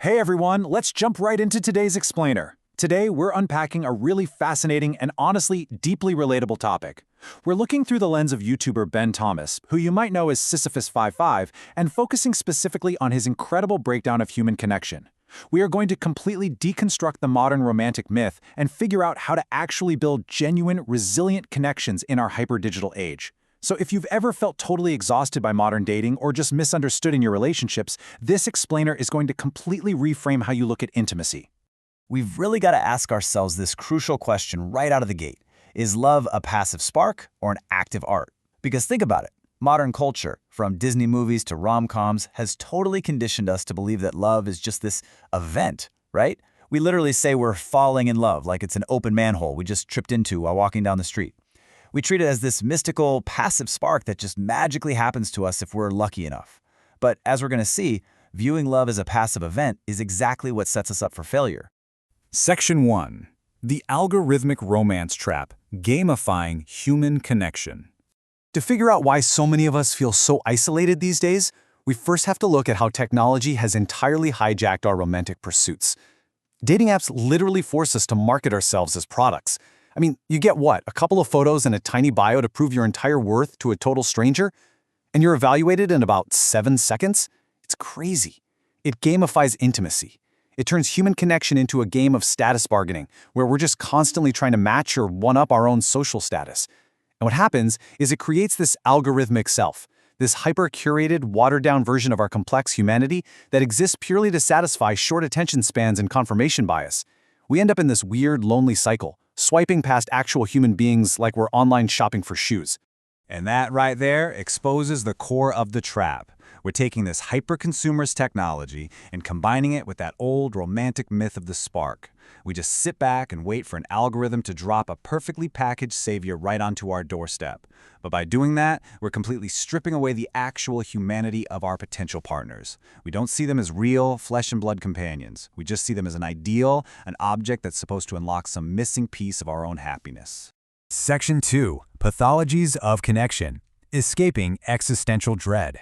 Hey everyone, let's jump right into today's explainer. Today, we're unpacking a really fascinating and honestly deeply relatable topic. We're looking through the lens of YouTuber Ben Thomas, who you might know as Sisyphus55, and focusing specifically on his incredible breakdown of human connection. We are going to completely deconstruct the modern romantic myth and figure out how to actually build genuine, resilient connections in our hyper-digital age. So if you've ever felt totally exhausted by modern dating or just misunderstood in your relationships, this explainer is going to completely reframe how you look at intimacy. We've really got to ask ourselves this crucial question right out of the gate. Is love a passive spark or an active art? Because think about it. Modern culture, from Disney movies to rom-coms, has totally conditioned us to believe that love is just this event, right? We literally say we're falling in love like it's an open manhole we just tripped into while walking down the street. We treat it as this mystical, passive spark that just magically happens to us if we're lucky enough. But as we're going to see, viewing love as a passive event is exactly what sets us up for failure. Section 1. The Algorithmic Romance Trap, Gamifying Human Connection. To figure out why so many of us feel so isolated these days, we first have to look at how technology has entirely hijacked our romantic pursuits. Dating apps literally force us to market ourselves as products. I mean, you get what, a couple of photos and a tiny bio to prove your entire worth to a total stranger? And you're evaluated in about 7 seconds? It's crazy. It gamifies intimacy. It turns human connection into a game of status bargaining, where we're just constantly trying to match or one-up our own social status. And what happens is it creates this algorithmic self, this hyper-curated, watered-down version of our complex humanity that exists purely to satisfy short attention spans and confirmation bias. We end up in this weird, lonely cycle, swiping past actual human beings like we're online shopping for shoes. And that right there exposes the core of the trap. We're taking this hyper-consumerist technology and combining it with that old romantic myth of the spark. We just sit back and wait for an algorithm to drop a perfectly packaged savior right onto our doorstep. But by doing that, we're completely stripping away the actual humanity of our potential partners. We don't see them as real, flesh and blood companions. We just see them as an ideal, an object that's supposed to unlock some missing piece of our own happiness. Section 2. Pathologies of Connection. Escaping Existential Dread.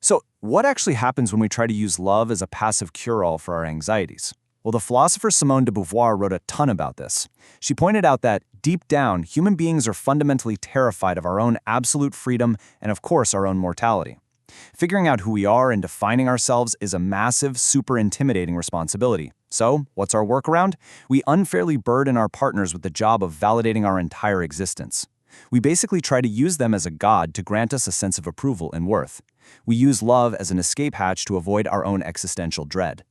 So, what actually happens when we try to use love as a passive cure-all for our anxieties? Well, the philosopher Simone de Beauvoir wrote a ton about this. She pointed out that, deep down, human beings are fundamentally terrified of our own absolute freedom and, of course, our own mortality. Figuring out who we are and defining ourselves is a massive, super intimidating responsibility. So, what's our workaround? We unfairly burden our partners with the job of validating our entire existence. We basically try to use them as a god to grant us a sense of approval and worth. We use love as an escape hatch to avoid our own existential dread.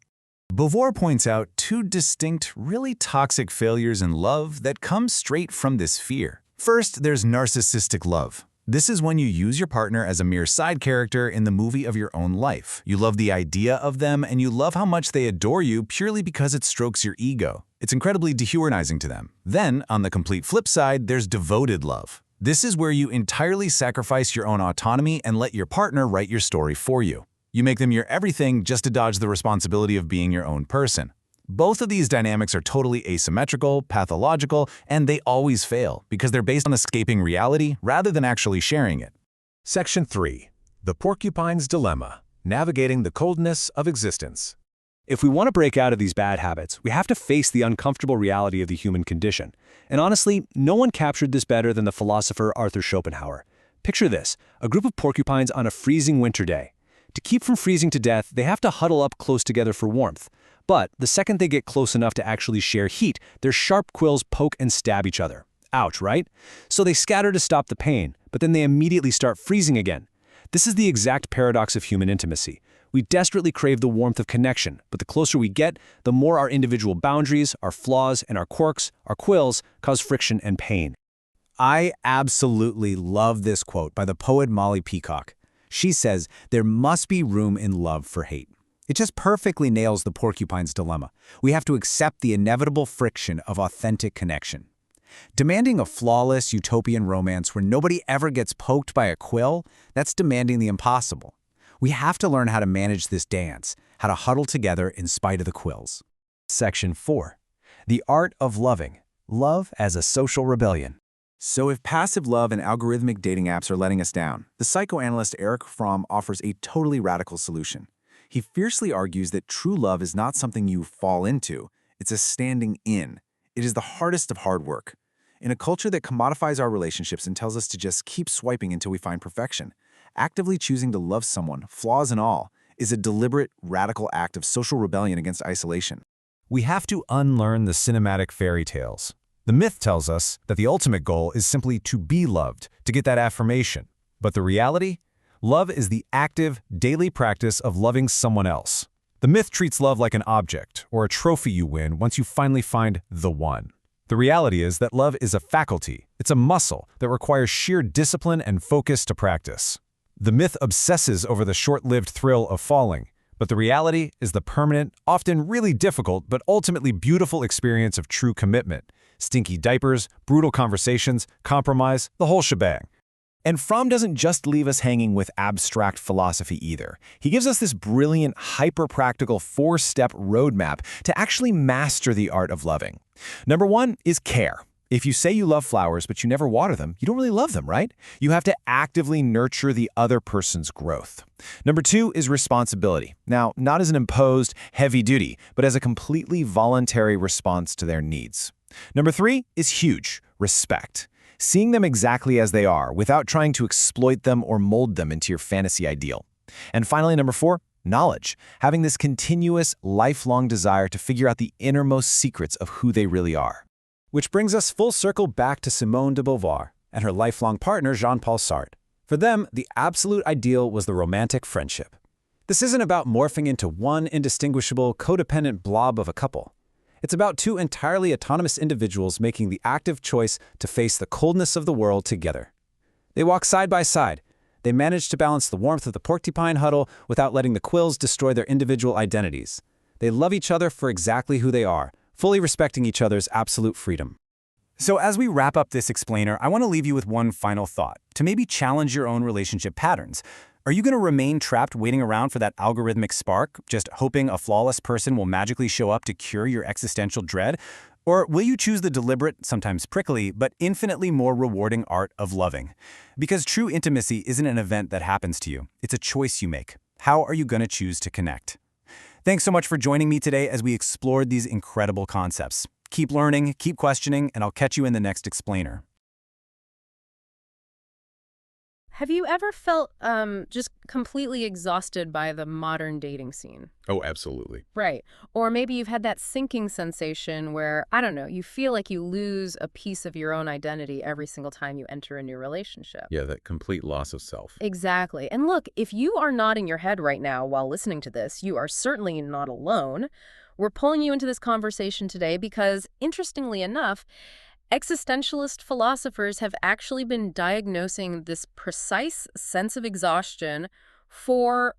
Beauvoir points out two distinct, really toxic failures in love that come straight from this fear. First, there's narcissistic love. This is when you use your partner as a mere side character in the movie of your own life. You love the idea of them, and you love how much they adore you purely because it strokes your ego. It's incredibly dehumanizing to them. Then, on the complete flip side, there's devoted love. This is where you entirely sacrifice your own autonomy and let your partner write your story for you. You make them your everything just to dodge the responsibility of being your own person. Both of these dynamics are totally asymmetrical, pathological, and they always fail because they're based on escaping reality rather than actually sharing it. Section 3. The Porcupine's Dilemma, Navigating the Coldness of Existence. If we want to break out of these bad habits, we have to face the uncomfortable reality of the human condition. And honestly, no one captured this better than the philosopher Arthur Schopenhauer. Picture this, a group of porcupines on a freezing winter day. To keep from freezing to death, they have to huddle up close together for warmth. But the second they get close enough to actually share heat, their sharp quills poke and stab each other. Ouch, right? So they scatter to stop the pain, but then they immediately start freezing again. This is the exact paradox of human intimacy. We desperately crave the warmth of connection, but the closer we get, the more our individual boundaries, our flaws, and our quirks, our quills, cause friction and pain. I absolutely love this quote by the poet Molly Peacock. She says, "There must be room in love for hate." It just perfectly nails the porcupine's dilemma. We have to accept the inevitable friction of authentic connection. Demanding a flawless utopian romance where nobody ever gets poked by a quill, that's demanding the impossible. We have to learn how to manage this dance, how to huddle together in spite of the quills. Section 4. The Art of Loving. Love as a Social Rebellion. So if passive love and algorithmic dating apps are letting us down, the psychoanalyst Erich Fromm offers a totally radical solution. He fiercely argues that true love is not something you fall into, it's a standing in. It is the hardest of hard work. In a culture that commodifies our relationships and tells us to just keep swiping until we find perfection, actively choosing to love someone, flaws and all, is a deliberate, radical act of social rebellion against isolation. We have to unlearn the cinematic fairy tales. The myth tells us that the ultimate goal is simply to be loved, to get that affirmation. But the reality? Love is the active, daily practice of loving someone else. The myth treats love like an object or a trophy you win once you finally find the one. The reality is that love is a faculty. It's a muscle that requires sheer discipline and focus to practice. The myth obsesses over the short-lived thrill of falling, but the reality is the permanent, often really difficult, but ultimately beautiful experience of true commitment. Stinky diapers, brutal conversations, compromise, the whole shebang. And Fromm doesn't just leave us hanging with abstract philosophy either. He gives us this brilliant, hyper-practical 4-step roadmap to actually master the art of loving. Number 1 is care. If you say you love flowers but you never water them, you don't really love them, right? You have to actively nurture the other person's growth. Number 2 is responsibility. Now, not as an imposed, heavy duty, but as a completely voluntary response to their needs. Number 3 is huge, respect. Seeing them exactly as they are without trying to exploit them or mold them into your fantasy ideal. And finally, number 4, knowledge. Having this continuous, lifelong desire to figure out the innermost secrets of who they really are. Which brings us full circle back to Simone de Beauvoir and her lifelong partner Jean-Paul Sartre. For them, the absolute ideal was the romantic friendship. This isn't about morphing into one indistinguishable, codependent blob of a couple. It's about two entirely autonomous individuals making the active choice to face the coldness of the world together. They walk side by side. They manage to balance the warmth of the Porcupine huddle without letting the quills destroy their individual identities. They love each other for exactly who they are, fully respecting each other's absolute freedom. So as we wrap up this explainer, I want to leave you with one final thought, to maybe challenge your own relationship patterns. Are you going to remain trapped waiting around for that algorithmic spark, just hoping a flawless person will magically show up to cure your existential dread? Or will you choose the deliberate, sometimes prickly, but infinitely more rewarding art of loving? Because true intimacy isn't an event that happens to you. It's a choice you make. How are you going to choose to connect? Thanks so much for joining me today as we explored these incredible concepts. Keep learning, keep questioning, and I'll catch you in the next explainer. Have you ever felt just completely exhausted by the modern dating scene? Oh, absolutely. Right. Or maybe you've had that sinking sensation where, I don't know, you feel like you lose a piece of your own identity every single time you enter a new relationship. Yeah, that complete loss of self. Exactly. And look, if you are nodding your head right now while listening to this, you are certainly not alone. We're pulling you into this conversation today because, interestingly enough, existentialist philosophers have actually been diagnosing this precise sense of exhaustion for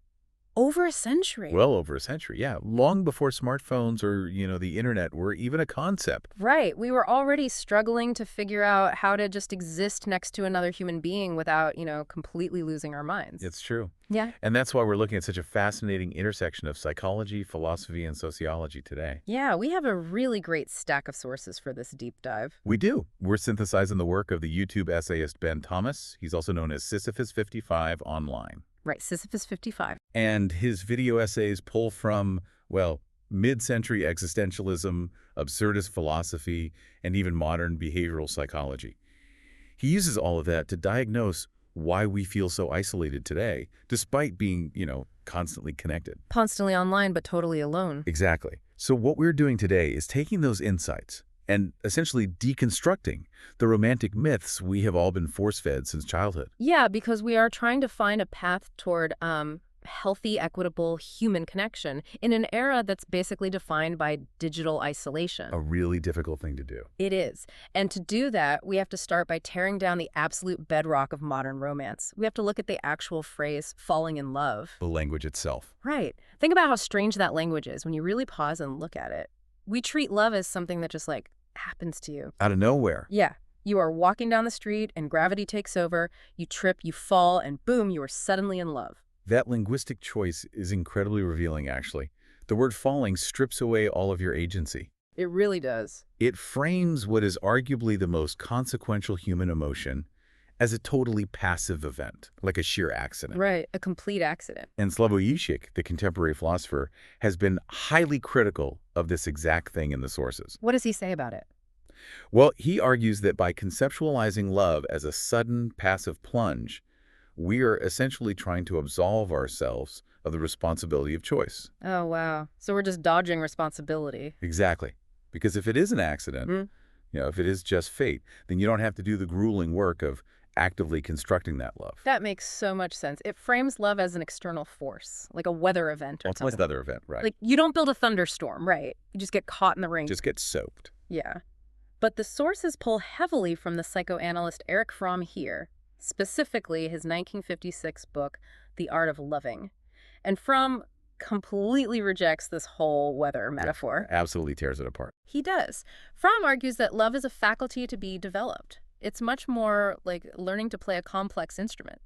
over a century. Well over a century, yeah. Long before smartphones or, the internet were even a concept. Right. We were already struggling to figure out how to just exist next to another human being without, completely losing our minds. It's true. Yeah. And that's why we're looking at such a fascinating intersection of psychology, philosophy, and sociology today. Yeah, we have a really great stack of sources for this deep dive. We do. We're synthesizing the work of the YouTube essayist Ben Thomas. He's also known as Sisyphus55 online. Right, Sisyphus55. And his video essays pull from, mid-century existentialism, absurdist philosophy, and even modern behavioral psychology. He uses all of that to diagnose why we feel so isolated today, despite being, constantly connected. Constantly online, but totally alone. Exactly. So what we're doing today is taking those insights and essentially deconstructing the romantic myths we have all been force-fed since childhood. Yeah, because we are trying to find a path toward healthy, equitable human connection in an era that's basically defined by digital isolation. A really difficult thing to do. It is. And to do that, we have to start by tearing down the absolute bedrock of modern romance. We have to look at the actual phrase, falling in love. The language itself. Right. Think about how strange that language is when you really pause and look at it. We treat love as something that just, happens to you. Out of nowhere. Yeah. You are walking down the street and gravity takes over, you trip, you fall, and boom, you are suddenly in love. That linguistic choice is incredibly revealing, actually. The word falling strips away all of your agency. It really does. It frames what is arguably the most consequential human emotion as a totally passive event, like a sheer accident. Right, a complete accident. And Slavoj Žižek, the contemporary philosopher, has been highly critical of this exact thing in the sources. What does he say about it? Well, he argues that by conceptualizing love as a sudden, passive plunge, we are essentially trying to absolve ourselves of the responsibility of choice. Oh, wow. So we're just dodging responsibility. Exactly. Because if it is an accident, if it is just fate, then you don't have to do the grueling work of actively constructing that love. That makes so much sense. It frames love as an external force, like a weather event or Ultimately, something. it's another event, right? Like, you don't build a thunderstorm, right? You just get caught in the rain. Just get soaked. Yeah. But the sources pull heavily from the psychoanalyst Erich Fromm here, specifically his 1956 book, The Art of Loving. And Fromm completely rejects this whole weather metaphor. Yeah, absolutely tears it apart. He does. Fromm argues that love is a faculty to be developed. It's much more like learning to play a complex instrument.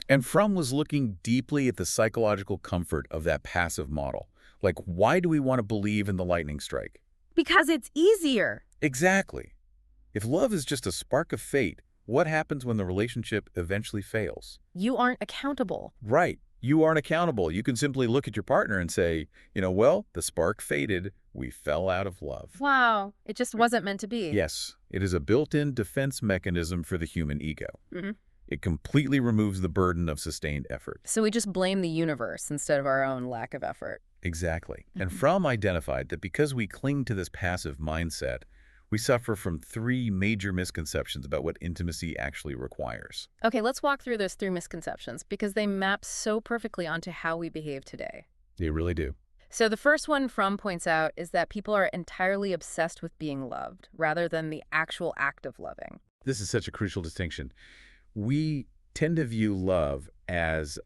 And Fromm was looking deeply at the psychological comfort of that passive model. Like, why do we want to believe in the lightning strike? Because it's easier. Exactly. If love is just a spark of fate, what happens when the relationship eventually fails? You aren't accountable. Right. You aren't accountable. You can simply look at your partner and say, well, the spark faded. We fell out of love. Wow. It just wasn't meant to be. Yes. It is a built-in defense mechanism for the human ego. Mm-hmm. It completely removes the burden of sustained effort. So we just blame the universe instead of our own lack of effort. Exactly. And Fromm identified that because we cling to this passive mindset, we suffer from 3 major misconceptions about what intimacy actually requires. Okay, let's walk through those 3 misconceptions because they map so perfectly onto how we behave today. They really do. So the first one Fromm points out is that people are entirely obsessed with being loved rather than the actual act of loving. This is such a crucial distinction. We tend to view love as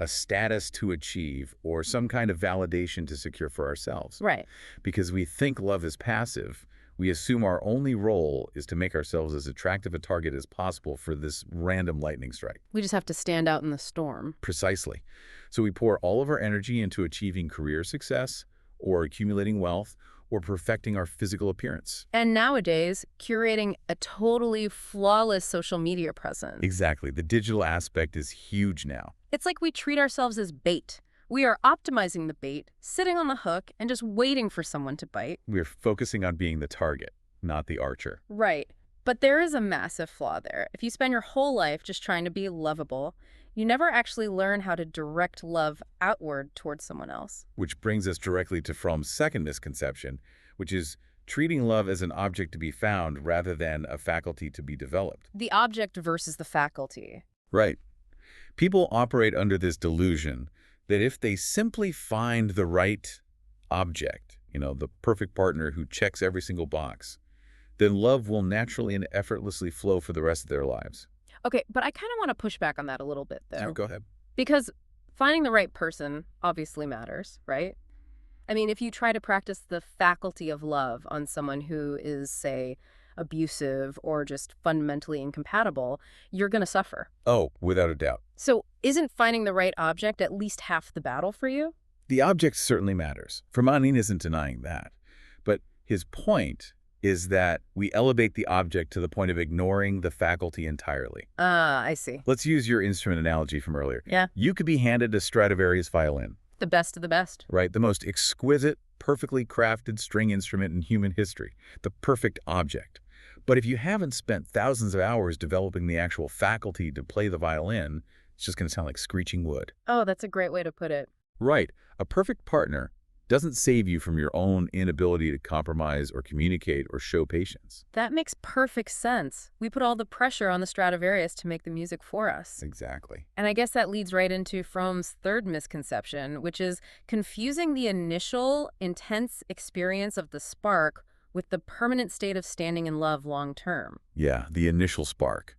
a status to achieve or some kind of validation to secure for ourselves. Right. Because we think love is passive, we assume our only role is to make ourselves as attractive a target as possible for this random lightning strike. We just have to stand out in the storm. Precisely. So we pour all of our energy into achieving career success or accumulating wealth or perfecting our physical appearance. And nowadays, curating a totally flawless social media presence. Exactly. The digital aspect is huge now. It's like we treat ourselves as bait. We are optimizing the bait, sitting on the hook, and just waiting for someone to bite. We're focusing on being the target, not the archer. Right. But there is a massive flaw there. If you spend your whole life just trying to be lovable, you never actually learn how to direct love outward towards someone else. Which brings us directly to Fromm's second misconception, which is treating love as an object to be found rather than a faculty to be developed. The object versus the faculty. Right. People operate under this delusion that if they simply find the right object, the perfect partner who checks every single box, then love will naturally and effortlessly flow for the rest of their lives. Okay, but I kind of want to push back on that a little bit, though. Sure, go ahead. Because finding the right person obviously matters, right? I mean, if you try to practice the faculty of love on someone who is, say, abusive or just fundamentally incompatible, you're going to suffer. Oh, without a doubt. So isn't finding the right object at least half the battle for you? The object certainly matters. Fromm isn't denying that. But his point is that we elevate the object to the point of ignoring the faculty entirely. Ah, I see. Let's use your instrument analogy from earlier. Yeah. You could be handed a Stradivarius violin. The best of the best. Right? The most exquisite, perfectly crafted string instrument in human history. The perfect object. But if you haven't spent thousands of hours developing the actual faculty to play the violin, it's just going to sound like screeching wood. Oh, that's a great way to put it. Right. A perfect partner doesn't save you from your own inability to compromise or communicate or show patience. That makes perfect sense. We put all the pressure on the Stradivarius to make the music for us. Exactly. And I guess that leads right into Fromm's third misconception, which is confusing the initial, intense experience of the spark with the permanent state of standing in love long term. Yeah, the initial spark.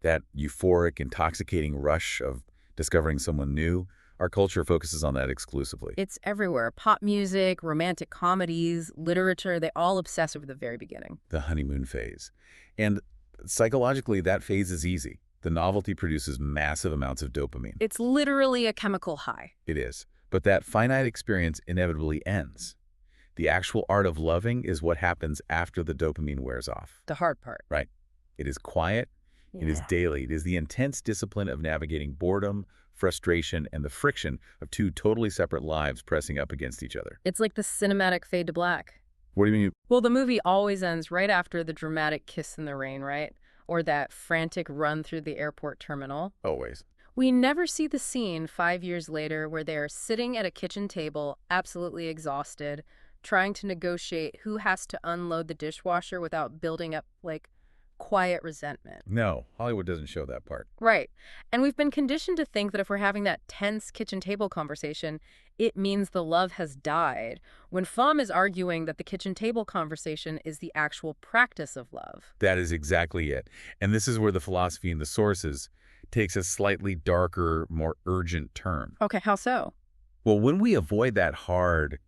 That euphoric, intoxicating rush of discovering someone new. Our culture focuses on that exclusively. It's everywhere. Pop music, romantic comedies, literature, they all obsess over the very beginning. The honeymoon phase. And psychologically, that phase is easy. The novelty produces massive amounts of dopamine. It's literally a chemical high. It is. But that finite experience inevitably ends. The actual art of loving is what happens after the dopamine wears off. The hard part. Right. It is quiet, It is Yeah. daily. It is the intense discipline of navigating boredom, frustration, and the friction of two totally separate lives pressing up against each other. It's like the cinematic fade to black. What do you mean? Well, the movie always ends right after the dramatic kiss in the rain, right? Or that frantic run through the airport terminal. Always. We never see the scene 5 years later where they're sitting at a kitchen table, absolutely exhausted, trying to negotiate who has to unload the dishwasher without building up, like, quiet resentment. No, Hollywood doesn't show that part. Right. And we've been conditioned to think that if we're having that tense kitchen table conversation, it means the love has died, when Fromm is arguing that the kitchen table conversation is the actual practice of love. That is exactly it. And this is where the philosophy in the sources takes a slightly darker, more urgent turn. Okay, how so? Well, when we avoid that hard,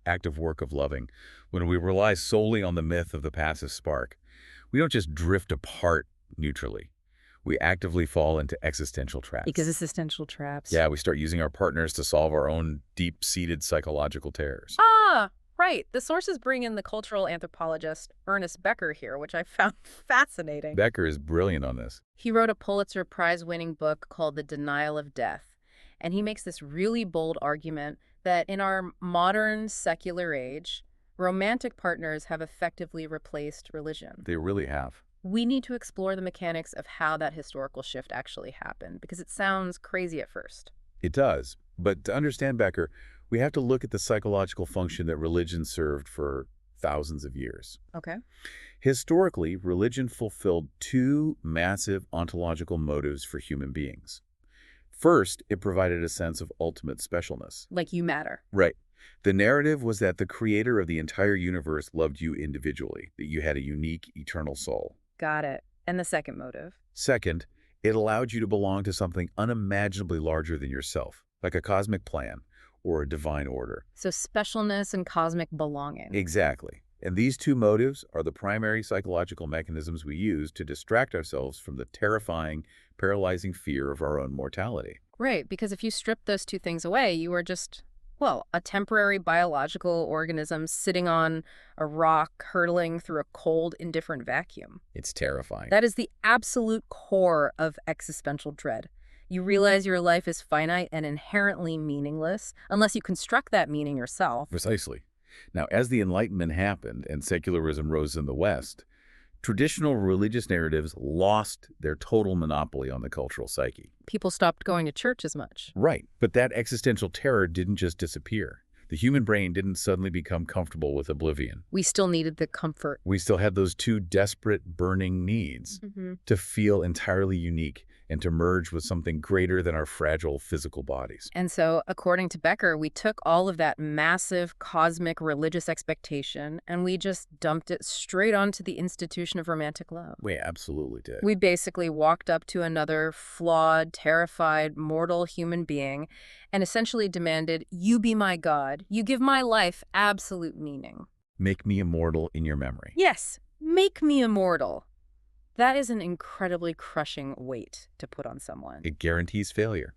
active work of loving, when we rely solely on the myth of the passive spark, we don't just drift apart neutrally. We actively fall into existential traps. Because existential traps. Yeah, we start using our partners to solve our own deep-seated psychological terrors. Ah, right. The sources bring in the cultural anthropologist Ernest Becker here, which I found fascinating. Becker is brilliant on this. He wrote a Pulitzer Prize-winning book called The Denial of Death, and he makes this really bold argument that in our modern secular age, romantic partners have effectively replaced religion. They really have. We need to explore the mechanics of how that historical shift actually happened, because it sounds crazy at first. It does. But to understand Becker, we have to look at the psychological function that religion served for thousands of years. Okay. Historically, religion fulfilled two massive ontological motives for human beings. First, it provided a sense of ultimate specialness. Like you matter. Right. The narrative was that the creator of the entire universe loved you individually, that you had a unique, eternal soul. Got it. And the second motive? Second, it allowed you to belong to something unimaginably larger than yourself, like a cosmic plan or a divine order. So specialness and cosmic belonging. Exactly. And these two motives are the primary psychological mechanisms we use to distract ourselves from the terrifying, paralyzing fear of our own mortality. Right, because if you strip those two things away, you are just, well, a temporary biological organism sitting on a rock hurtling through a cold, indifferent vacuum. It's terrifying. That is the absolute core of existential dread. You realize your life is finite and inherently meaningless, unless you construct that meaning yourself. Precisely. Now, as the Enlightenment happened and secularism rose in the West, traditional religious narratives lost their total monopoly on the cultural psyche. People stopped going to church as much. Right. But that existential terror didn't just disappear. The human brain didn't suddenly become comfortable with oblivion. We still needed the comfort. We still had those two desperate, burning needs to feel entirely unique and to merge with something greater than our fragile physical bodies. And so, according to Becker, we took all of that massive cosmic religious expectation and we just dumped it straight onto the institution of romantic love. We absolutely did. We basically walked up to another flawed, terrified, mortal human being and essentially demanded, you be my God. You give my life absolute meaning. Make me immortal in your memory. Yes, make me immortal. That is an incredibly crushing weight to put on someone. It guarantees failure.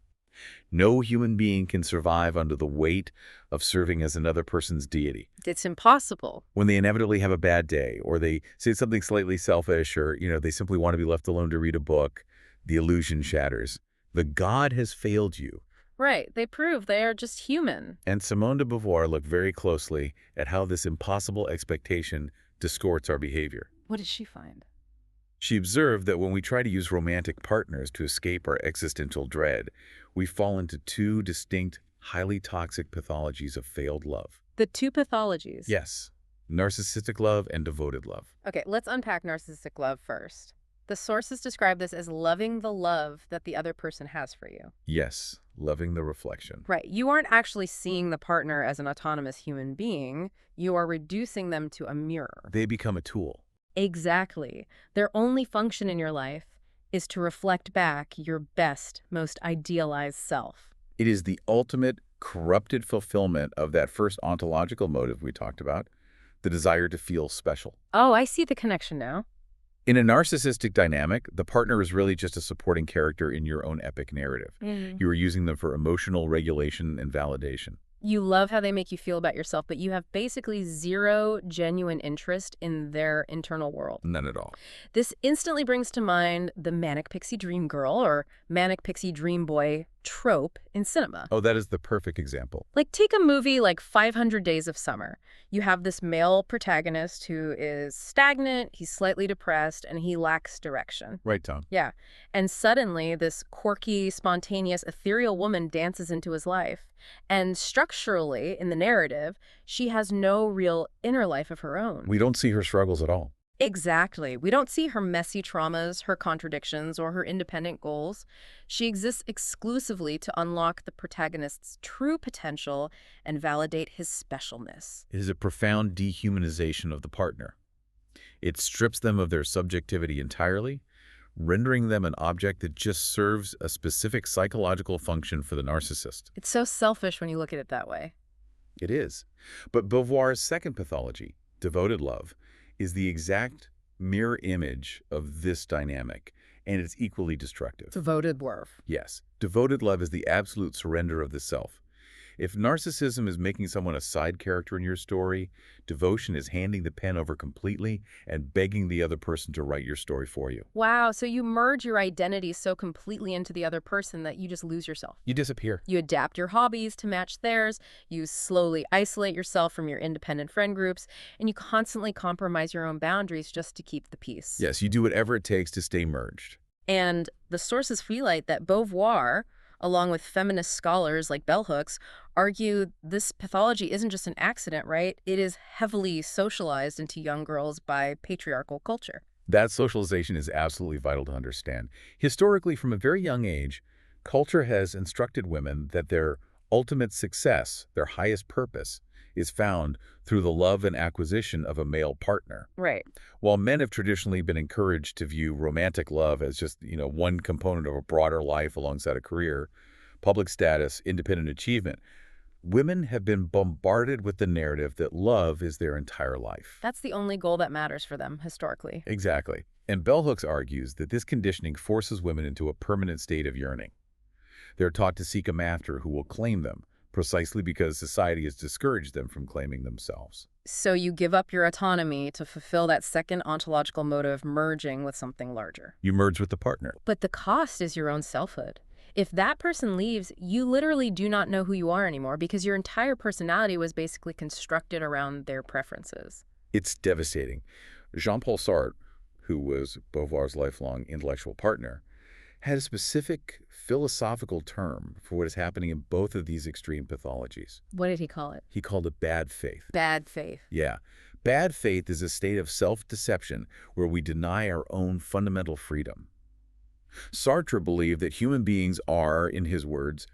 No human being can survive under the weight of serving as another person's deity. It's impossible. When they inevitably have a bad day, or they say something slightly selfish, or, they simply want to be left alone to read a book, the illusion shatters. The God has failed you. Right. They prove they are just human. And Simone de Beauvoir looked very closely at how this impossible expectation distorts our behavior. What did she find? She observed that when we try to use romantic partners to escape our existential dread, we fall into two distinct, highly toxic pathologies of failed love. The two pathologies? Yes. Narcissistic love and devoted love. Okay, let's unpack narcissistic love first. The sources describe this as loving the love that the other person has for you. Yes, loving the reflection. Right. You aren't actually seeing the partner as an autonomous human being. You are reducing them to a mirror. They become a tool. Exactly. Their only function in your life is to reflect back your best, most idealized self. It is the ultimate corrupted fulfillment of that first ontological motive we talked about, the desire to feel special. Oh, I see the connection now. In a narcissistic dynamic, the partner is really just a supporting character in your own epic narrative. You are using them for emotional regulation and validation. You love how they make you feel about yourself, but you have basically zero genuine interest in their internal world. None at all. This instantly brings to mind the manic pixie dream girl or manic pixie dream boy trope in cinema. Oh, that is the perfect example. Like, take a movie like 500 Days of Summer. You have this male protagonist who is stagnant, he's slightly depressed, and he lacks direction. Right, Tom? Yeah. And suddenly, this quirky, spontaneous, ethereal woman dances into his life. And structurally, in the narrative, she has no real inner life of her own. We don't see her struggles at all. Exactly. We don't see her messy traumas, her contradictions, or her independent goals. She exists exclusively to unlock the protagonist's true potential and validate his specialness. It is a profound dehumanization of the partner. It strips them of their subjectivity entirely, rendering them an object that just serves a specific psychological function for the narcissist. It's so selfish when you look at it that way. It is. But Beauvoir's second pathology, devoted love, is the exact mirror image of this dynamic, and it's equally destructive. Devoted love. Yes, devoted love is the absolute surrender of the self. If narcissism is making someone a side character in your story, devotion is handing the pen over completely and begging the other person to write your story for you. Wow, so you merge your identity so completely into the other person that you just lose yourself. You disappear. You adapt your hobbies to match theirs, you slowly isolate yourself from your independent friend groups, and you constantly compromise your own boundaries just to keep the peace. Yes, you do whatever it takes to stay merged. And the sources highlight that Beauvoir, along with feminist scholars like bell hooks, argue this pathology isn't just an accident, right? It is heavily socialized into young girls by patriarchal culture. That socialization is absolutely vital to understand. Historically, from a very young age, culture has instructed women that their ultimate success, their highest purpose, is found through the love and acquisition of a male partner. Right. While men have traditionally been encouraged to view romantic love as just, one component of a broader life alongside a career, public status, independent achievement, women have been bombarded with the narrative that love is their entire life. That's the only goal that matters for them, historically. Exactly. And bell hooks argues that this conditioning forces women into a permanent state of yearning. They're taught to seek a master who will claim them, precisely because society has discouraged them from claiming themselves. So you give up your autonomy to fulfill that second ontological motive of merging with something larger. You merge with the partner. But the cost is your own selfhood. If that person leaves, you literally do not know who you are anymore because your entire personality was basically constructed around their preferences. It's devastating. Jean-Paul Sartre, who was Beauvoir's lifelong intellectual partner, had a specific philosophical term for what is happening in both of these extreme pathologies. What did he call it? He called it bad faith. Bad faith. Yeah. Bad faith is a state of self-deception where we deny our own fundamental freedom. Sartre believed that human beings are, in his words,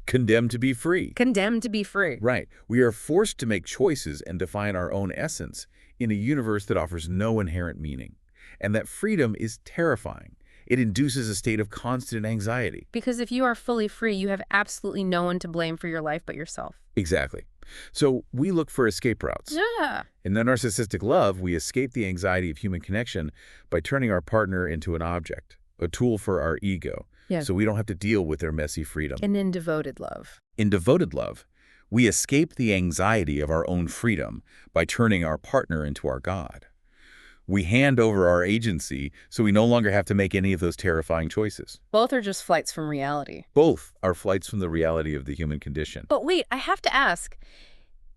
condemned to be free. Condemned to be free. Right. We are forced to make choices and define our own essence in a universe that offers no inherent meaning. And that freedom is terrifying. It induces a state of constant anxiety. Because if you are fully free, you have absolutely no one to blame for your life but yourself. Exactly. So we look for escape routes. Yeah. In the narcissistic love, we escape the anxiety of human connection by turning our partner into an object, a tool for our ego, so we don't have to deal with their messy freedom. And in devoted love. In devoted love, we escape the anxiety of our own freedom by turning our partner into our God. We hand over our agency so we no longer have to make any of those terrifying choices. Both are just flights from reality. Both are flights from the reality of the human condition. But wait, I have to ask,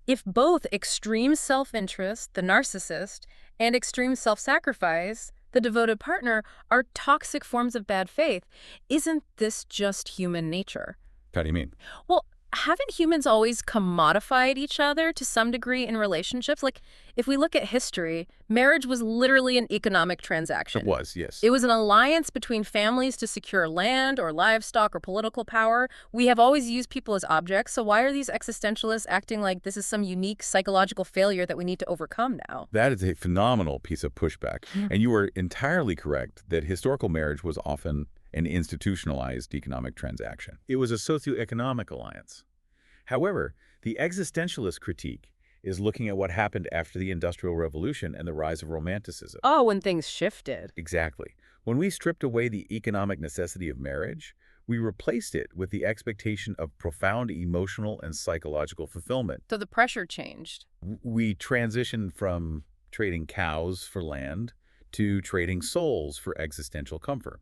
if both extreme self-interest, the narcissist, and extreme self-sacrifice, the devoted partner, are toxic forms of bad faith, isn't this just human nature? How do you mean? Well, haven't humans always commodified each other to some degree in relationships? Like, if we look at history, marriage was literally an economic transaction. It was, yes. It was an alliance between families to secure land or livestock or political power. We have always used people as objects, so why are these existentialists acting like this is some unique psychological failure that we need to overcome now? That is a phenomenal piece of pushback. And you are entirely correct that historical marriage was often an institutionalized economic transaction. It was a socioeconomic alliance. However, the existentialist critique is looking at what happened after the Industrial Revolution and the rise of Romanticism. Oh, when things shifted. Exactly. When we stripped away the economic necessity of marriage, We replaced it with the expectation of profound emotional and psychological fulfillment. So the pressure changed. We transitioned from trading cows for land to trading souls for existential comfort.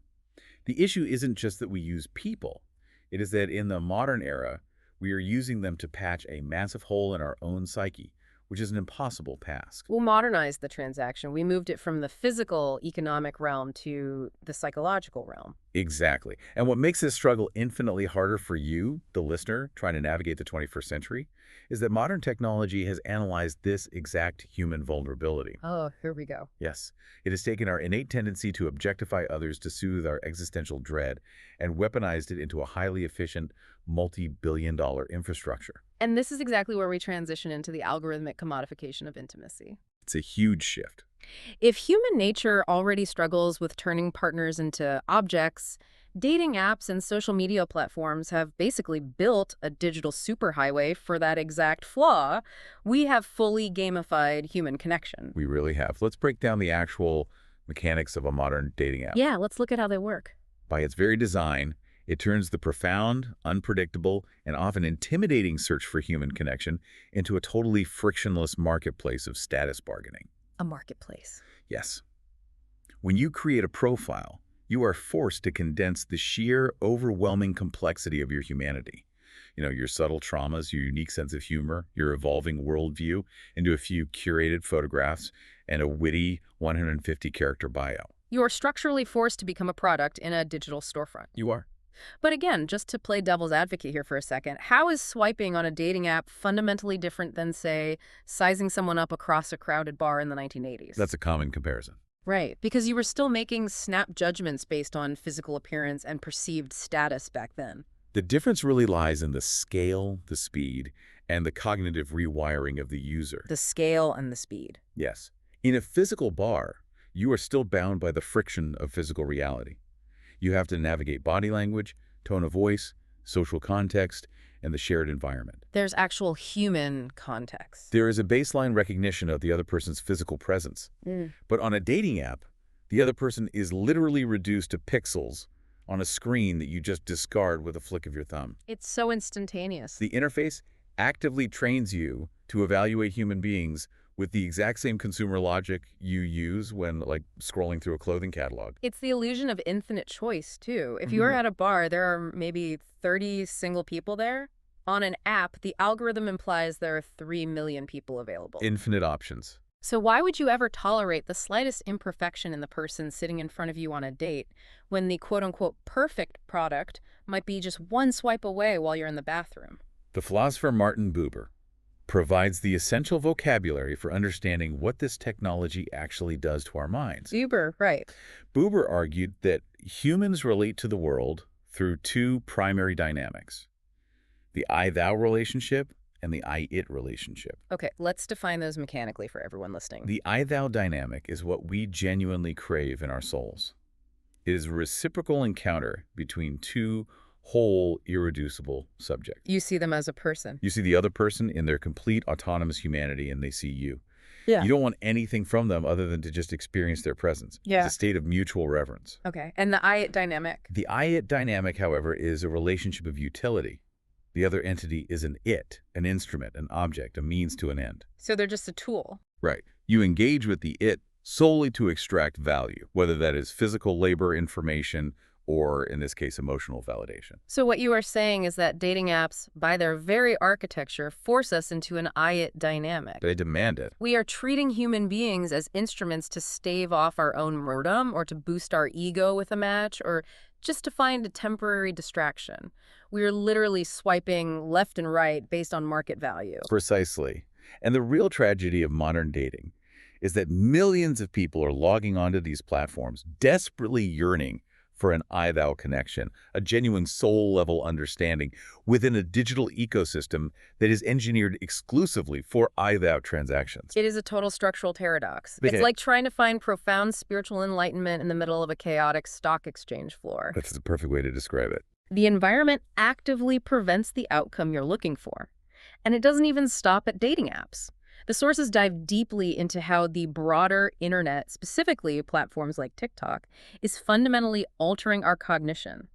The issue isn't just that we use people. It is that in the modern era, we are using them to patch a massive hole in our own psyche, which is an impossible task. We'll modernize the transaction. We moved it from the physical economic realm to the psychological realm. Exactly. And what makes this struggle infinitely harder for you, the listener, trying to navigate the 21st century, is that modern technology has analyzed this exact human vulnerability. Oh, here we go. Yes, it has taken our innate tendency to objectify others to soothe our existential dread and weaponized it into a highly efficient, multi-billion-dollar infrastructure. And this is exactly where we transition into the algorithmic commodification of intimacy. It's a huge shift. If human nature already struggles with turning partners into objects, dating apps and social media platforms have basically built a digital superhighway for that exact flaw. We have fully gamified human connection. We really have. Let's break down the actual mechanics of a modern dating app. Yeah, let's look at how they work. By its very design, it turns the profound, unpredictable, and often intimidating search for human connection into a totally frictionless marketplace of status bargaining. A marketplace. Yes. When you create a profile, you are forced to condense the sheer, overwhelming complexity of your humanity. Your subtle traumas, your unique sense of humor, your evolving worldview, into a few curated photographs and a witty 150-character bio. You are structurally forced to become a product in a digital storefront. You are. But again, just to play devil's advocate here for a second, how is swiping on a dating app fundamentally different than, say, sizing someone up across a crowded bar in the 1980s? That's a common comparison. Right, because you were still making snap judgments based on physical appearance and perceived status back then. The difference really lies in the scale, the speed, and the cognitive rewiring of the user. The scale and the speed. Yes. In a physical bar, you are still bound by the friction of physical reality. You have to navigate body language, tone of voice, social context, and the shared environment. There's actual human context. There is a baseline recognition of the other person's physical presence. But on a dating app, the other person is literally reduced to pixels on a screen that you just discard with a flick of your thumb. It's so instantaneous. The interface actively trains you to evaluate human beings with the exact same consumer logic you use when, scrolling through a clothing catalog. It's the illusion of infinite choice, too. If you're at a bar, there are maybe 30 single people there. On an app, the algorithm implies there are 3 million people available. Infinite options. So why would you ever tolerate the slightest imperfection in the person sitting in front of you on a date when the quote-unquote perfect product might be just one swipe away while you're in the bathroom? The philosopher Martin Buber provides the essential vocabulary for understanding what this technology actually does to our minds. Buber, right. Buber argued that humans relate to the world through two primary dynamics: the I-thou relationship and the I-it relationship. Okay, let's define those mechanically for everyone listening. The I-thou dynamic is what we genuinely crave in our souls. It is a reciprocal encounter between two whole, irreducible subjects. You see them as a person. You see the other person in their complete autonomous humanity, and they see you. Yeah. You don't want anything from them other than to just experience their presence. Yeah. It's a state of mutual reverence. Okay, and the I-it dynamic? The I-it dynamic, however, is a relationship of utility. The other entity is an it, an instrument, an object, a means to an end. So they're just a tool. Right. You engage with the it solely to extract value, whether that is physical labor, information, or, in this case, emotional validation. So what you are saying is that dating apps, by their very architecture, force us into an I-it dynamic. They demand it. We are treating human beings as instruments to stave off our own boredom or to boost our ego with a match or just to find a temporary distraction. We are literally swiping left and right based on market value. Precisely. And the real tragedy of modern dating is that millions of people are logging onto these platforms, desperately yearning for an I-thou connection, a genuine soul-level understanding within a digital ecosystem that is engineered exclusively for I-thou transactions. It is a total structural paradox. Okay. It's like trying to find profound spiritual enlightenment in the middle of a chaotic stock exchange floor. That's the perfect way to describe it. The environment actively prevents the outcome you're looking for. And it doesn't even stop at dating apps. The sources dive deeply into how the broader internet, specifically platforms like TikTok, is fundamentally altering our cognition.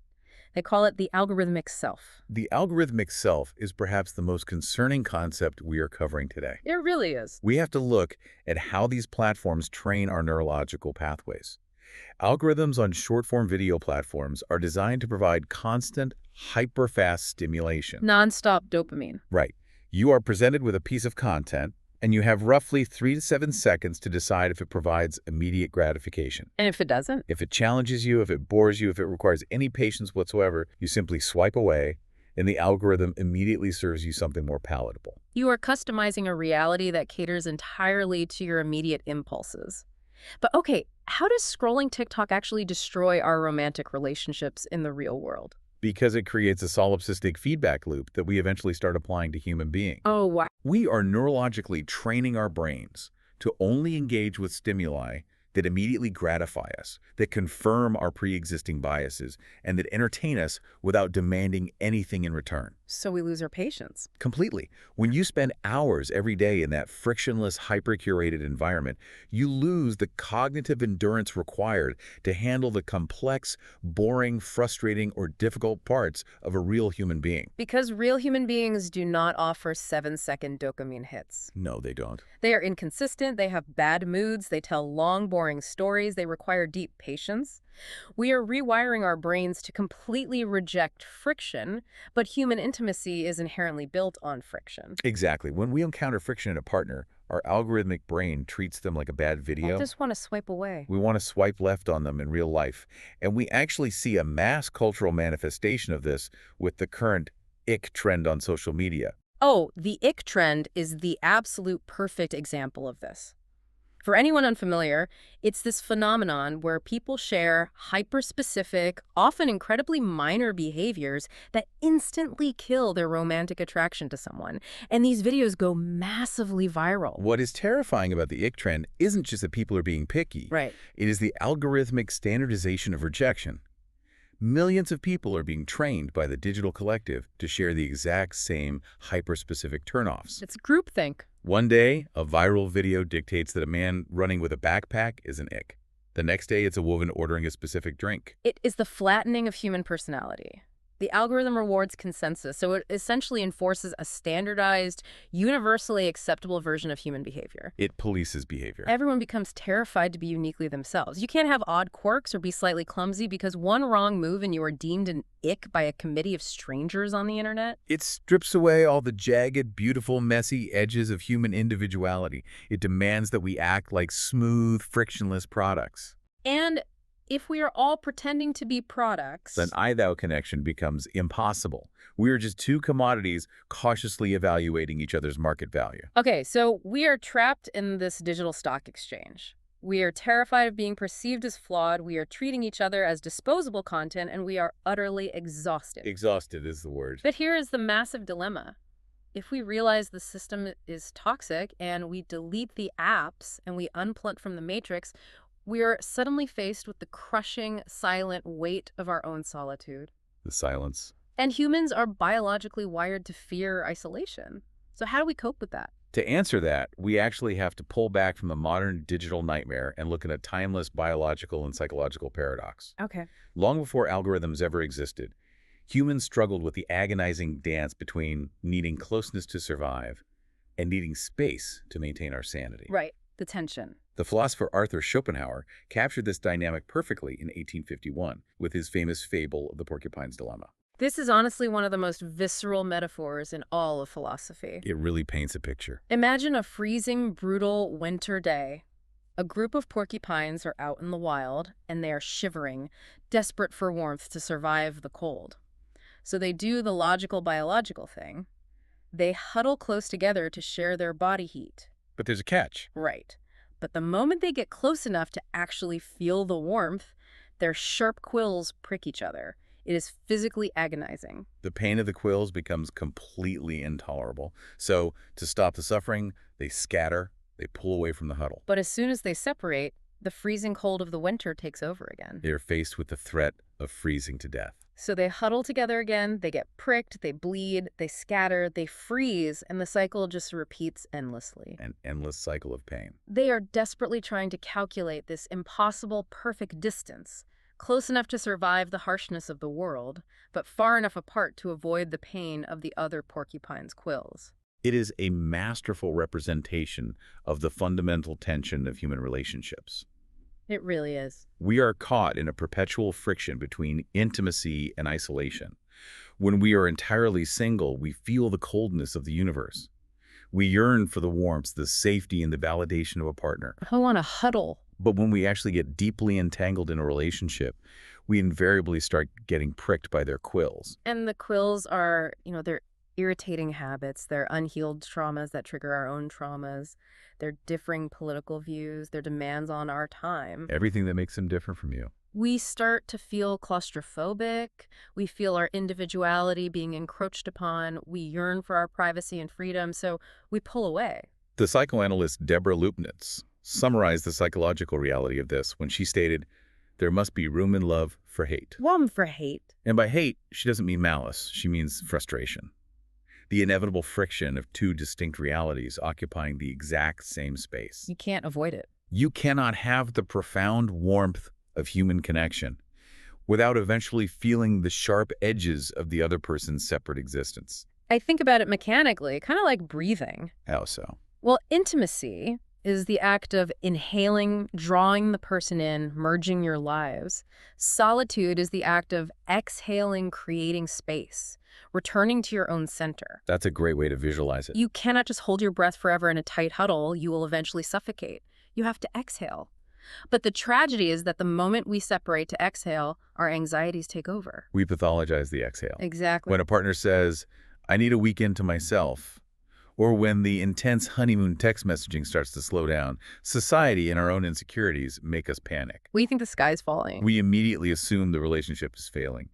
They call it the algorithmic self. The algorithmic self is perhaps the most concerning concept we are covering today. It really is. We have to look at how these platforms train our neurological pathways. Algorithms on short-form video platforms are designed to provide constant, hyper-fast stimulation. Non-stop dopamine. Right. You are presented with a piece of content, and you have roughly 3 to 7 seconds to decide if it provides immediate gratification. And if it doesn't? If it challenges you, if it bores you, if it requires any patience whatsoever, you simply swipe away, and the algorithm immediately serves you something more palatable. You are customizing a reality that caters entirely to your immediate impulses. But okay, how does scrolling TikTok actually destroy our romantic relationships in the real world? Because it creates a solipsistic feedback loop that we eventually start applying to human beings. Oh, wow. We are neurologically training our brains to only engage with stimuli that immediately gratify us, that confirm our pre-existing biases, and that entertain us without demanding anything in return. So we lose our patience. Completely. When you spend hours every day in that frictionless, hyper-curated environment, you lose the cognitive endurance required to handle the complex, boring, frustrating, or difficult parts of a real human being. Because real human beings do not offer 7-second dopamine hits. No, they don't. They are inconsistent, they have bad moods, they tell long, boring stories, they require deep patience. We are rewiring our brains to completely reject friction, but human intimacy is inherently built on friction. Exactly. When we encounter friction in a partner, our algorithmic brain treats them like a bad video. I just want to swipe away. We want to swipe left on them in real life. And we actually see a mass cultural manifestation of this with the current ick trend on social media. Oh, the ick trend is the absolute perfect example of this. For anyone unfamiliar, it's this phenomenon where people share hyper-specific, often incredibly minor behaviors that instantly kill their romantic attraction to someone. And these videos go massively viral. What is terrifying about the ick trend isn't just that people are being picky. Right. It is the algorithmic standardization of rejection. Millions of people are being trained by the digital collective to share the exact same hyper-specific turnoffs. It's groupthink. One day, a viral video dictates that a man running with a backpack is an ick. The next day, it's a woman ordering a specific drink. It is the flattening of human personality. The algorithm rewards consensus, so it essentially enforces a standardized, universally acceptable version of human behavior. It polices behavior. Everyone becomes terrified to be uniquely themselves. You can't have odd quirks or be slightly clumsy because one wrong move and you are deemed an ick by a committee of strangers on the internet. It strips away all the jagged, beautiful, messy edges of human individuality. It demands that we act like smooth, frictionless products. And if we are all pretending to be products, then I-thou connection becomes impossible. We are just two commodities cautiously evaluating each other's market value. Okay, so we are trapped in this digital stock exchange. We are terrified of being perceived as flawed, we are treating each other as disposable content, and we are utterly exhausted. Exhausted is the word. But here is the massive dilemma. If we realize the system is toxic and we delete the apps and we unplug from the matrix, we are suddenly faced with the crushing, silent weight of our own solitude. The silence. And humans are biologically wired to fear isolation. So how do we cope with that? To answer that, we actually have to pull back from the modern digital nightmare and look at a timeless biological and psychological paradox. Okay. Long before algorithms ever existed, humans struggled with the agonizing dance between needing closeness to survive and needing space to maintain our sanity. Right. The tension. The philosopher Arthur Schopenhauer captured this dynamic perfectly in 1851 with his famous fable of the Porcupine's dilemma. This is honestly one of the most visceral metaphors in all of philosophy. It really paints a picture. Imagine a freezing, brutal winter day. A group of porcupines are out in the wild, and they are shivering, desperate for warmth to survive the cold. So they do the logical biological thing. They huddle close together to share their body heat. But there's a catch. Right. But the moment they get close enough to actually feel the warmth, their sharp quills prick each other. It is physically agonizing. The pain of the quills becomes completely intolerable. So, to stop the suffering, they scatter, they pull away from the huddle. But as soon as they separate, the freezing cold of the winter takes over again. They are faced with the threat of freezing to death. So they huddle together again, they get pricked, they bleed, they scatter, they freeze, and the cycle just repeats endlessly. An endless cycle of pain. They are desperately trying to calculate this impossible, perfect distance, close enough to survive the harshness of the world, but far enough apart to avoid the pain of the other porcupine's quills. It is a masterful representation of the fundamental tension of human relationships. It really is. We are caught in a perpetual friction between intimacy and isolation. When we are entirely single, we feel the coldness of the universe. We yearn for the warmth, the safety, and the validation of a partner. I want to huddle. But when we actually get deeply entangled in a relationship, we invariably start getting pricked by their quills. And the quills are, they're irritating habits, they're unhealed traumas that trigger our own traumas, they're differing political views, they're demands on our time. Everything that makes them different from you. We start to feel claustrophobic, we feel our individuality being encroached upon, we yearn for our privacy and freedom, so we pull away. The psychoanalyst Deborah Lupnitz summarized the psychological reality of this when she stated, "There must be room in love for hate." Room for hate. And by hate, she doesn't mean malice, she means frustration. The inevitable friction of two distinct realities occupying the exact same space. You can't avoid it. You cannot have the profound warmth of human connection without eventually feeling the sharp edges of the other person's separate existence. I think about it mechanically, kind of like breathing. How so? Well, intimacy is the act of inhaling, drawing the person in, merging your lives. Solitude is the act of exhaling, creating space, returning to your own center. That's a great way to visualize it. You cannot just hold your breath forever in a tight huddle. You will eventually suffocate. You have to exhale. But the tragedy is that the moment we separate to exhale, our anxieties take over. We pathologize the exhale. Exactly. When a partner says, "I need a weekend to myself," or when the intense honeymoon text messaging starts to slow down, society and our own insecurities make us panic. We think the sky's falling. We immediately assume the relationship is failing.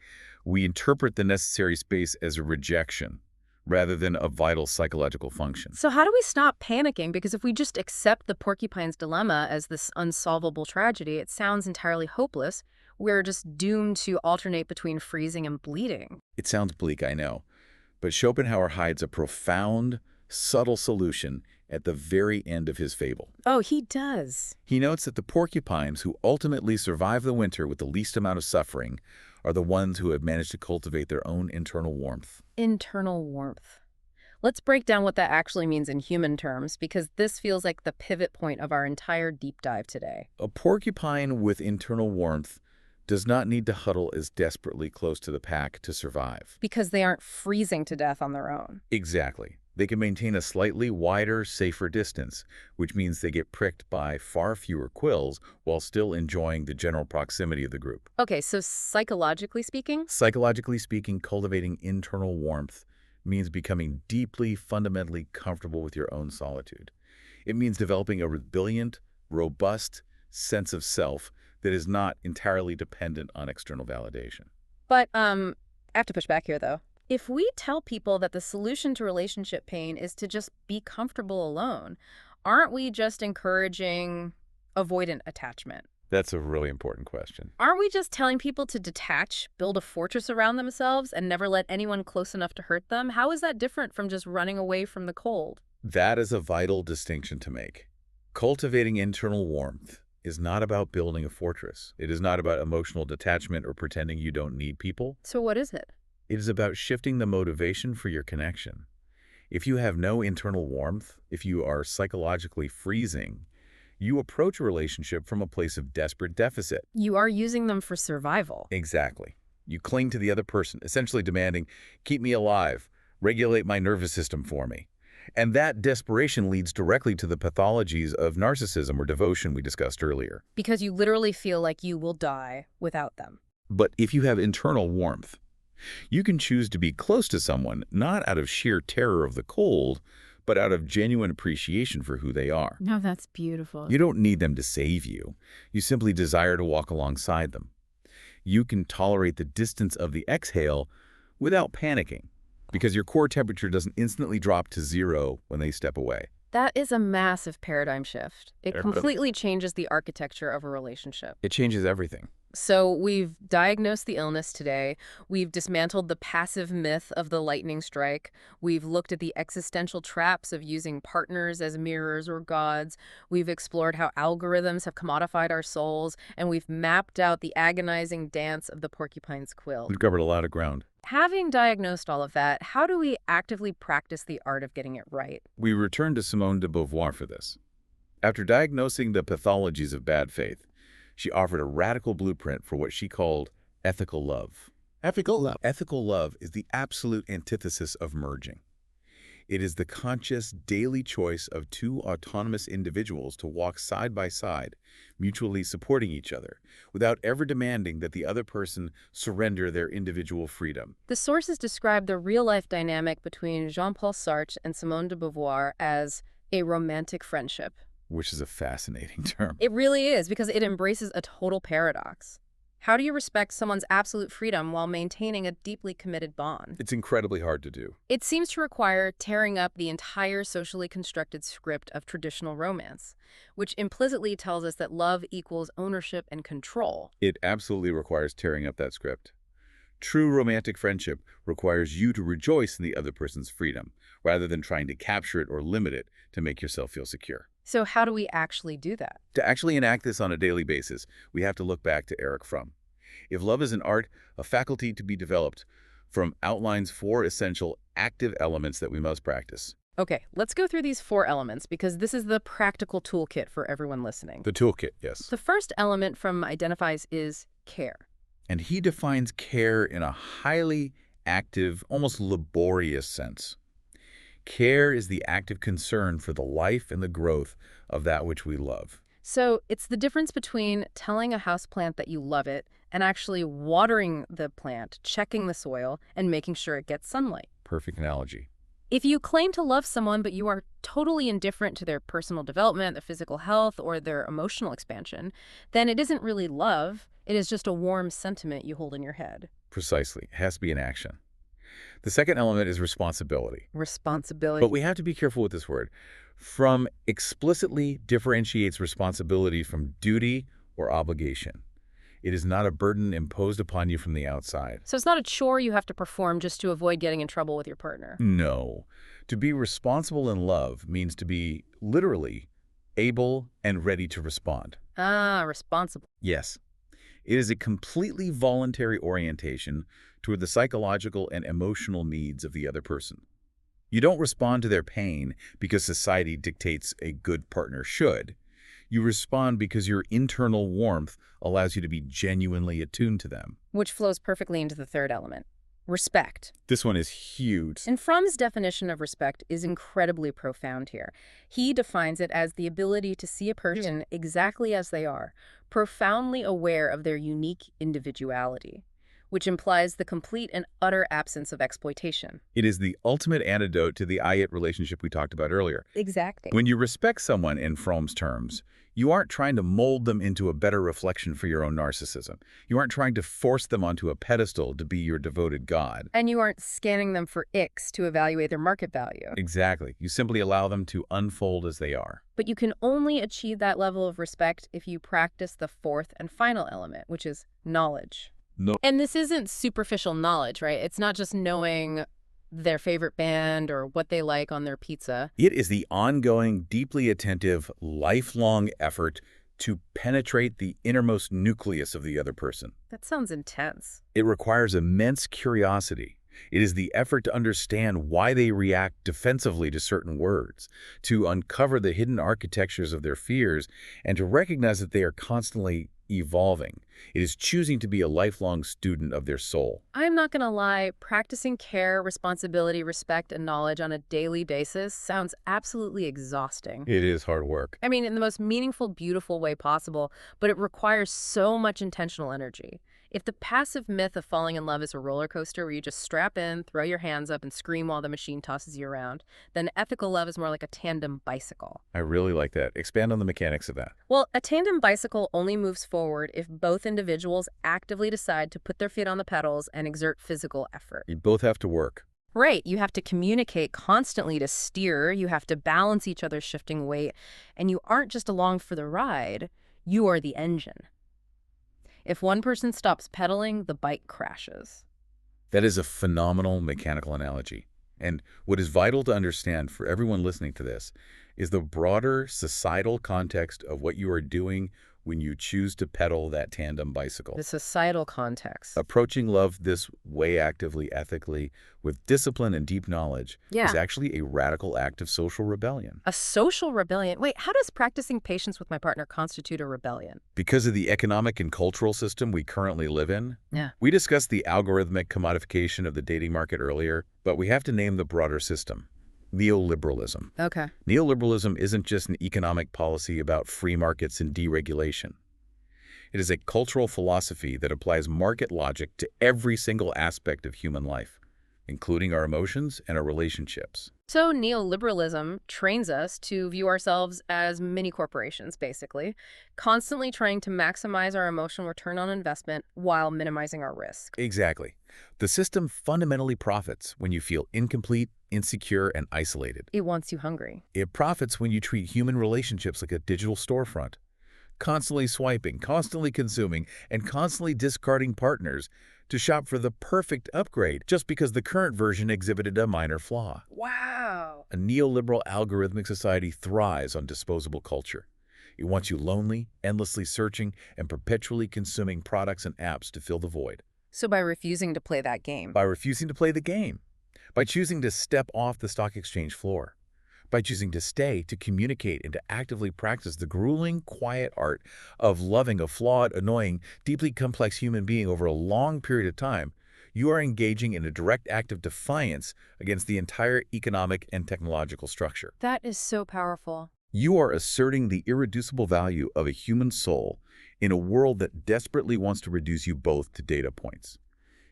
We interpret the necessary space as a rejection rather than a vital psychological function. So how do we stop panicking? Because if we just accept the porcupine's dilemma as this unsolvable tragedy, it sounds entirely hopeless. We're just doomed to alternate between freezing and bleeding. It sounds bleak, I know, but Schopenhauer hides a profound, subtle solution at the very end of his fable. Oh, he does. He notes that the porcupines who ultimately survive the winter with the least amount of suffering are the ones who have managed to cultivate their own internal warmth. Internal warmth. Let's break down what that actually means in human terms, because this feels like the pivot point of our entire deep dive today. A porcupine with internal warmth does not need to huddle as desperately close to the pack to survive. Because they aren't freezing to death on their own. Exactly. They can maintain a slightly wider, safer distance, which means they get pricked by far fewer quills while still enjoying the general proximity of the group. Okay, so psychologically speaking? Psychologically speaking, cultivating internal warmth means becoming deeply, fundamentally comfortable with your own solitude. It means developing a resilient, robust sense of self that is not entirely dependent on external validation. But I have to push back here, though. If we tell people that the solution to relationship pain is to just be comfortable alone, aren't we just encouraging avoidant attachment? That's a really important question. Aren't we just telling people to detach, build a fortress around themselves, and never let anyone close enough to hurt them? How is that different from just running away from the cold? That is a vital distinction to make. Cultivating internal warmth is not about building a fortress. It is not about emotional detachment or pretending you don't need people. So what is it? It is about shifting the motivation for your connection. If you have no internal warmth, if you are psychologically freezing, you approach a relationship from a place of desperate deficit. You are using them for survival. Exactly. You cling to the other person, essentially demanding, "Keep me alive, regulate my nervous system for me." And that desperation leads directly to the pathologies of narcissism or devotion we discussed earlier. Because you literally feel like you will die without them. But if you have internal warmth, you can choose to be close to someone not out of sheer terror of the cold, but out of genuine appreciation for who they are. No, that's beautiful. You don't need them to save you. You simply desire to walk alongside them. You can tolerate the distance of the exhale without panicking, because your core temperature doesn't instantly drop to zero when they step away. That is a massive paradigm shift. It completely changes the architecture of a relationship. It changes everything. So we've diagnosed the illness today. We've dismantled the passive myth of the lightning strike. We've looked at the existential traps of using partners as mirrors or gods. We've explored how algorithms have commodified our souls. And we've mapped out the agonizing dance of the porcupine's quill. We've covered a lot of ground. Having diagnosed all of that, how do we actively practice the art of getting it right? We return to Simone de Beauvoir for this. After diagnosing the pathologies of bad faith, she offered a radical blueprint for what she called ethical love. Ethical love. Ethical love is the absolute antithesis of merging. It is the conscious, daily choice of two autonomous individuals to walk side by side, mutually supporting each other, without ever demanding that the other person surrender their individual freedom. The sources describe the real-life dynamic between Jean-Paul Sartre and Simone de Beauvoir as a romantic friendship. Which is a fascinating term. It really is, because it embraces a total paradox. How do you respect someone's absolute freedom while maintaining a deeply committed bond? It's incredibly hard to do. It seems to require tearing up the entire socially constructed script of traditional romance, which implicitly tells us that love equals ownership and control. It absolutely requires tearing up that script. True romantic friendship requires you to rejoice in the other person's freedom, rather than trying to capture it or limit it to make yourself feel secure. So how do we actually do that? To actually enact this on a daily basis, we have to look back to Erich Fromm. If love is an art, a faculty to be developed, Fromm outlines 4 essential active elements that we must practice. Okay, let's go through these 4 elements, because this is the practical toolkit for everyone listening. The toolkit, yes. The first element Fromm identifies is care. And he defines care in a highly active, almost laborious sense. Care is the active concern for the life and the growth of that which we love. So it's the difference between telling a houseplant that you love it and actually watering the plant, checking the soil, and making sure it gets sunlight. Perfect analogy. If you claim to love someone but you are totally indifferent to their personal development, their physical health, or their emotional expansion, then it isn't really love. It is just a warm sentiment you hold in your head. Precisely. It has to be an action. The second element is responsibility. Responsibility. But we have to be careful with this word. Fromm explicitly differentiates responsibility from duty or obligation. It is not a burden imposed upon you from the outside. So it's not a chore you have to perform just to avoid getting in trouble with your partner. No. To be responsible in love means to be literally able and ready to respond. Ah, responsible. Yes. It is a completely voluntary orientation toward the psychological and emotional needs of the other person. You don't respond to their pain because society dictates a good partner should. You respond because your internal warmth allows you to be genuinely attuned to them. Which flows perfectly into the third element, respect. This one is huge. And Fromm's definition of respect is incredibly profound here. He defines it as the ability to see a person exactly as they are, profoundly aware of their unique individuality, which implies the complete and utter absence of exploitation. It is the ultimate antidote to the I-it relationship we talked about earlier. Exactly. When you respect someone in Fromm's terms, you aren't trying to mold them into a better reflection for your own narcissism. You aren't trying to force them onto a pedestal to be your devoted god. And you aren't scanning them for icks to evaluate their market value. Exactly. You simply allow them to unfold as they are. But you can only achieve that level of respect if you practice the fourth and final element, which is knowledge. No. And this isn't superficial knowledge, right? It's not just knowing their favorite band or what they like on their pizza. It is the ongoing, deeply attentive, lifelong effort to penetrate the innermost nucleus of the other person. That sounds intense. It requires immense curiosity. It is the effort to understand why they react defensively to certain words, to uncover the hidden architectures of their fears, and to recognize that they are constantly evolving. It is choosing to be a lifelong student of their soul. I'm not going to lie, practicing care, responsibility, respect, and knowledge on a daily basis sounds absolutely exhausting. It is hard work. I mean, in the most meaningful, beautiful way possible, but it requires so much intentional energy. If the passive myth of falling in love is a roller coaster where you just strap in, throw your hands up, and scream while the machine tosses you around, then ethical love is more like a tandem bicycle. I really like that. Expand on the mechanics of that. Well, a tandem bicycle only moves forward if both individuals actively decide to put their feet on the pedals and exert physical effort. You both have to work. Right. You have to communicate constantly to steer. You have to balance each other's shifting weight. And you aren't just along for the ride. You are the engine. If one person stops pedaling, the bike crashes. That is a phenomenal mechanical analogy. And what is vital to understand for everyone listening to this is the broader societal context of what you are doing when you choose to pedal that tandem bicycle. The societal context. Approaching love this way actively, ethically, with discipline and deep knowledge is actually a radical act of social rebellion. A social rebellion? Wait, how does practicing patience with my partner constitute a rebellion? Because of the economic and cultural system we currently live in, Yeah. we discussed the algorithmic commodification of the dating market earlier, but we have to name the broader system. Neoliberalism. Okay. Neoliberalism isn't just an economic policy about free markets and deregulation. It is a cultural philosophy that applies market logic to every single aspect of human life, including our emotions and our relationships. So neoliberalism trains us to view ourselves as mini corporations, basically, constantly trying to maximize our emotional return on investment while minimizing our risk. Exactly. The system fundamentally profits when you feel incomplete, insecure, and isolated. It wants you hungry. It profits when you treat human relationships like a digital storefront, constantly swiping, constantly consuming, and constantly discarding partners to shop for the perfect upgrade just because the current version exhibited a minor flaw. Wow. A neoliberal algorithmic society thrives on disposable culture. It wants you lonely, endlessly searching, and perpetually consuming products and apps to fill the void. So by refusing to play that game. By refusing to play the game. By choosing to step off the stock exchange floor. By choosing to stay, to communicate, and to actively practice the grueling, quiet art of loving a flawed, annoying, deeply complex human being over a long period of time, you are engaging in a direct act of defiance against the entire economic and technological structure. That is so powerful. You are asserting the irreducible value of a human soul in a world that desperately wants to reduce you both to data points.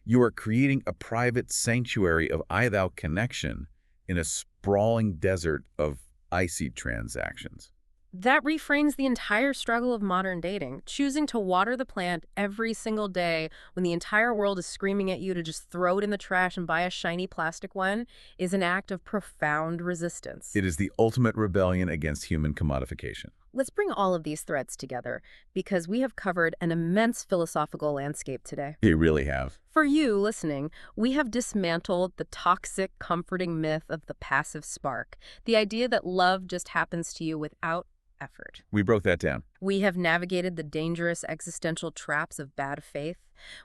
You are creating a private sanctuary of I-thou connection in a sprawling desert of icy transactions. That reframes the entire struggle of modern dating. Choosing to water the plant every single day when the entire world is screaming at you to just throw it in the trash and buy a shiny plastic one is an act of profound resistance. It is the ultimate rebellion against human commodification. Let's bring all of these threads together because we have covered an immense philosophical landscape today. They really have. For you listening, we have dismantled the toxic, comforting myth of the passive spark, the idea that love just happens to you without effort. We broke that down. We have navigated the dangerous existential traps of bad faith,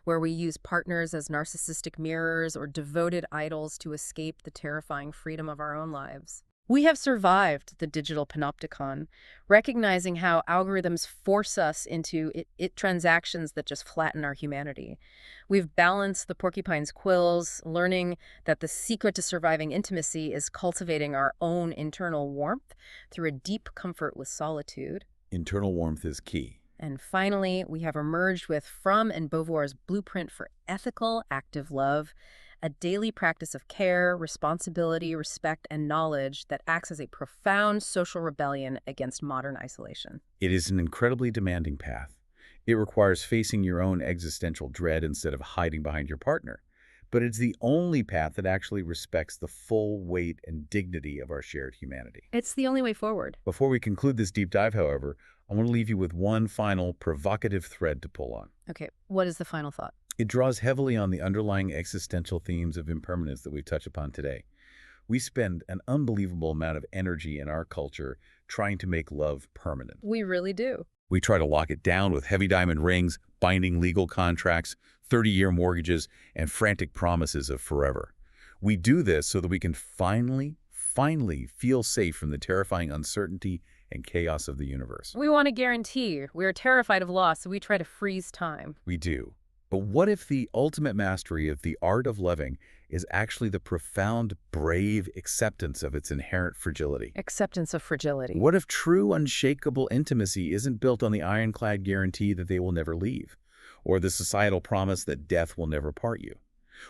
where we use partners as narcissistic mirrors or devoted idols to escape the terrifying freedom of our own lives. We have survived the digital panopticon, recognizing how algorithms force us into transactions that just flatten our humanity. We've balanced the porcupine's quills, learning that the secret to surviving intimacy is cultivating our own internal warmth through a deep comfort with solitude. Internal warmth is key. And finally, we have emerged with Fromm and Beauvoir's blueprint for ethical, active love, a daily practice of care, responsibility, respect, and knowledge that acts as a profound social rebellion against modern isolation. It is an incredibly demanding path. It requires facing your own existential dread instead of hiding behind your partner. But it's the only path that actually respects the full weight and dignity of our shared humanity. It's the only way forward. Before we conclude this deep dive, however, I want to leave you with one final provocative thread to pull on. Okay, what is the final thought? It draws heavily on the underlying existential themes of impermanence that we've touched upon today. We spend an unbelievable amount of energy in our culture trying to make love permanent. We really do. We try to lock it down with heavy diamond rings, binding legal contracts, 30-year mortgages, and frantic promises of forever. We do this so that we can finally feel safe from the terrifying uncertainty and chaos of the universe. We want a guarantee. We are terrified of loss, so we try to freeze time. We do. But what if the ultimate mastery of the art of loving is actually the profound, brave acceptance of its inherent fragility? Acceptance of fragility. What if true, unshakable intimacy isn't built on the ironclad guarantee that they will never leave, or the societal promise that death will never part you?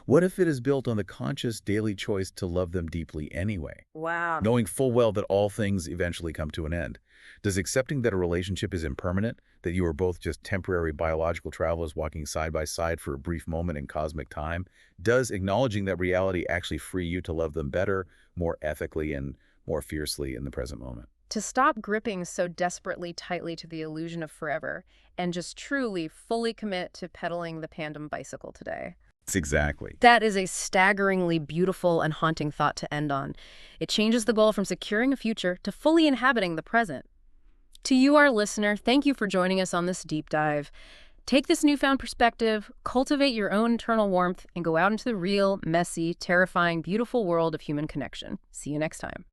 What if it is built on the conscious daily choice to love them deeply anyway? Wow. Knowing full well that all things eventually come to an end. Does accepting that a relationship is impermanent, that you are both just temporary biological travelers walking side by side for a brief moment in cosmic time, does acknowledging that reality actually free you to love them better, more ethically, and more fiercely in the present moment? To stop gripping so desperately tightly to the illusion of forever and just truly, fully commit to pedaling the Pandem bicycle today. Exactly. That is a staggeringly beautiful and haunting thought to end on. It changes the goal from securing a future to fully inhabiting the present. To you, our listener, thank you for joining us on this deep dive. Take this newfound perspective, cultivate your own internal warmth, and go out into the real, messy, terrifying, beautiful world of human connection. See you next time.